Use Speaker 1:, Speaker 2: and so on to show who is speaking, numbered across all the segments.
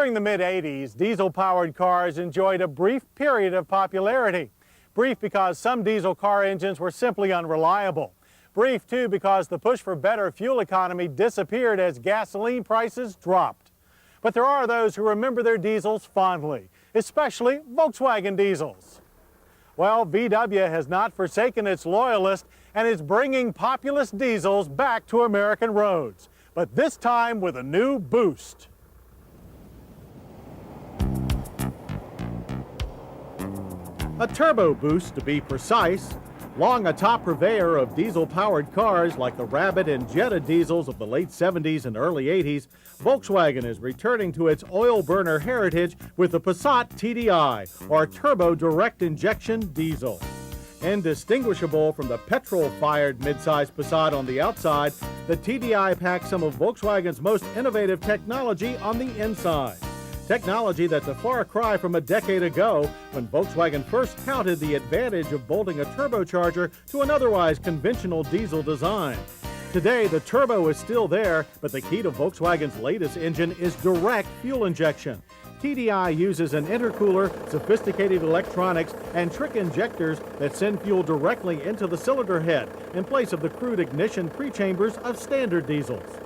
Speaker 1: During the mid-'80s, diesel-powered cars enjoyed a brief period of popularity. Brief because some diesel car engines were simply unreliable. Brief, too, because the push for better fuel economy disappeared as gasoline prices dropped. But there are those who remember their diesels fondly, especially Volkswagen diesels. Well, VW has not forsaken its loyalists and is bringing populist diesels back to American roads, but this time with a new boost. A turbo boost, to be precise. Long a top purveyor of diesel-powered cars like the Rabbit and Jetta diesels of the late 70s and early 80s, Volkswagen is returning to its oil burner heritage with the Passat TDI, or turbo direct injection diesel. Indistinguishable from the petrol-fired midsize Passat on the outside, the TDI packs some of Volkswagen's most innovative technology on the inside. Technology that's a far cry from a decade ago when Volkswagen first touted the advantage of bolting a turbocharger to an otherwise conventional diesel design. Today, the turbo is still there, but the key to Volkswagen's latest engine is direct fuel injection. TDI uses an intercooler, sophisticated electronics, and trick injectors that send fuel directly into the cylinder head in place of the crude ignition pre-chambers of standard diesels.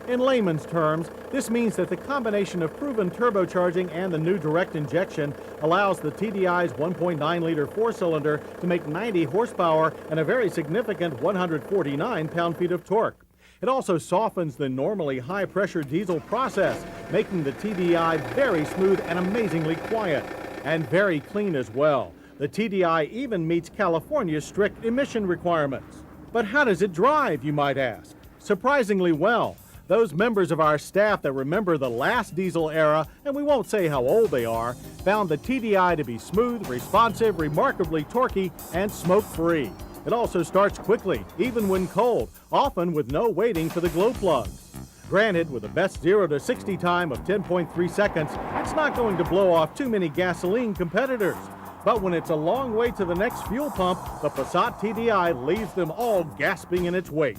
Speaker 1: In layman's terms, this means that the combination of proven turbocharging and the new direct injection allows the TDI's 1.9-liter four-cylinder to make 90 horsepower and a very significant 149 pound-feet of torque. It also softens the normally high-pressure diesel process, making the TDI very smooth and amazingly quiet, and very clean as well. The TDI even meets California's strict emission requirements. But how does it drive, you might ask? Surprisingly well. Those members of our staff that remember the last diesel era, and we won't say how old they are, found the TDI to be smooth, responsive, remarkably torquey, and smoke-free. It also starts quickly, even when cold, often with no waiting for the glow plugs. Granted, with a best 0 to 60 time of 10.3 seconds, it's not going to blow off too many gasoline competitors. But when it's a long way to the next fuel pump, the Passat TDI leaves them all gasping in its wake.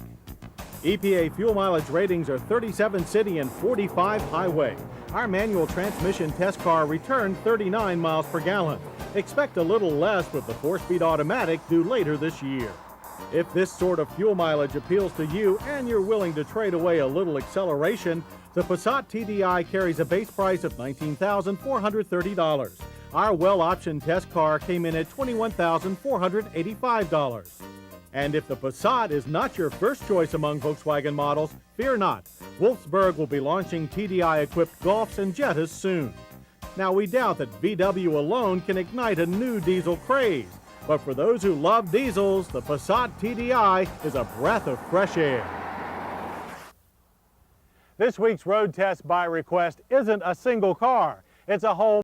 Speaker 1: EPA fuel mileage ratings are 37 city and 45 highway. Our manual transmission test car returned 39 miles per gallon. Expect a little less with the 4-speed automatic due later this year. If this sort of fuel mileage appeals to you and you're willing to trade away a little acceleration, the Passat TDI carries a base price of $19,430. Our well-optioned test car came in at $21,485. And if the Passat is not your first choice among Volkswagen models, fear not. Wolfsburg will be launching TDI-equipped Golfs and Jettas soon. Now, we doubt that VW alone can ignite a new diesel craze. But for those who love diesels, the Passat TDI is a breath of fresh air. This week's road test by request isn't a single car. It's a whole